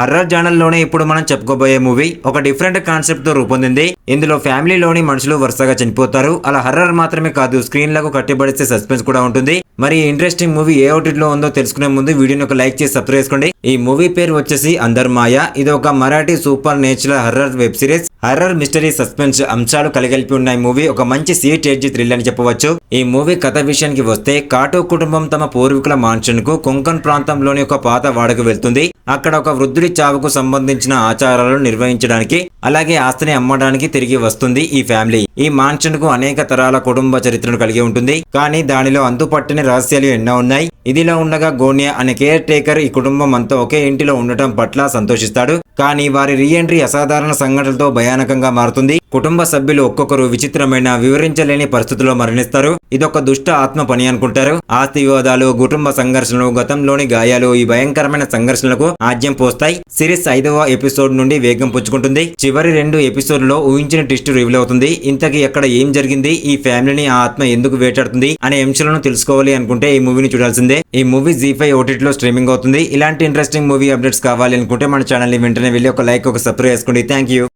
Horror genre లోనే ఇప్పుడు మనం చెప్పుకోబోయే మూవీ ఒక డిఫరెంట్ కాన్సెప్ట్ తో రూపొందింది. ఇందులో ఫ్యామిలీలోని మనుషులు వరుసగా చనిపోతారు. అలా హర్రర్ మాత్రమే కాదు, స్క్రీన్ లకు కట్టిబడిస్తే సస్పెన్స్ కూడా ఉంటుంది. మరి ఇంట్రెస్టింగ్ మూవీ ఏ ఓటీటీలో ఉందో తెలుసుకునే ముందు వీడియోని ఒక లైక్ చేసి సబ్స్క్రైబ్ చేసుకోండి. ఈ మూవీ పేరు వచ్చేసి అందర్మాయ. ఇది ఒక Marathi super natural horror web series. Horror mystery suspense అంశాలు కలిపి ఉన్న ఈ మూవీ ఒక మంచి సీట్ ఎడ్జ్ థ్రిల్ అని చెప్పవచ్చు. ఈ మూవీ కథ విషయానికి వస్తే, కాటో కుటుంబం తమ పూర్వీకుల మాన్షన్ కు కొంకన్ ప్రాంతంలోని ఒక పాత వాడకు వెళ్తుంది. అక్కడ ఒక వృద్ధుడి చావుకు సంబంధించిన ఆచారాలను నిర్వహించడానికి, అలాగే ఆస్తిని అమ్మడానికి తిరిగి వస్తుంది ఈ ఫ్యామిలీ. ఈ మాన్షన్ కు అనేక తరాల కుటుంబ చరిత్రను కలిగి ఉంటుంది. కానీ దానిలో అంతుపట్టని రహస్యాలు ఎన్నో ఉన్నాయి. ఇదిలా ఉండగా గోనియా అనే కేర్ టేకర్ ఈ కుటుంబం అంతా ఒకే ఇంటిలో ఉండటం పట్ల సంతోషిస్తాడు. కానీ వారి రీఎంట్రీ అసాధారణ సంఘటనలతో భయానకంగా మారుతుంది. కుటుంబ సభ్యులు ఒక్కొక్కరు విచిత్రమైన, వివరించలేని పరిస్థితుల్లో మరణిస్తారు. ఇదొక దుష్ట ఆత్మ పని అనుకుంటారు. ఆస్తి వివాదాలు, కుటుంబ సంఘర్షణలు, గతంలోని గాయాలు ఈ భయంకరమైన సంఘర్షణలకు ఆజ్యం పోస్తాయి. సిరీస్ 5వ ఎపిసోడ్ నుండి వేగం పుచ్చుకుంటుంది. చివరి 2 ఎపిసోడ్లో ఊహించిన ట్విస్ట్ రివీల్ అవుతుంది. ఇంతకీ ఎక్కడ ఏం జరిగింది, ఈ ఫ్యామిలీని ఆ ఆత్మ ఎందుకు వేటాడుతుంది అనే అంశాలను తెలుసుకోవాలి అనుకుంటే ఈ మూవీని చూడాల్సిందే. ఈ మూవీ జీ5 ఓటీటీలో స్ట్రీమింగ్ అవుతుంది. ఇలాంటి ఇంట్రెస్టింగ్ మూవీ అప్డేట్స్ కావాలి అనుకుంటే మన ఛానల్ ని వెంటనే వెళ్ళి ఒక లైక్, ఒక సబ్స్క్రైబ్ చేసుకోండి. Thank you.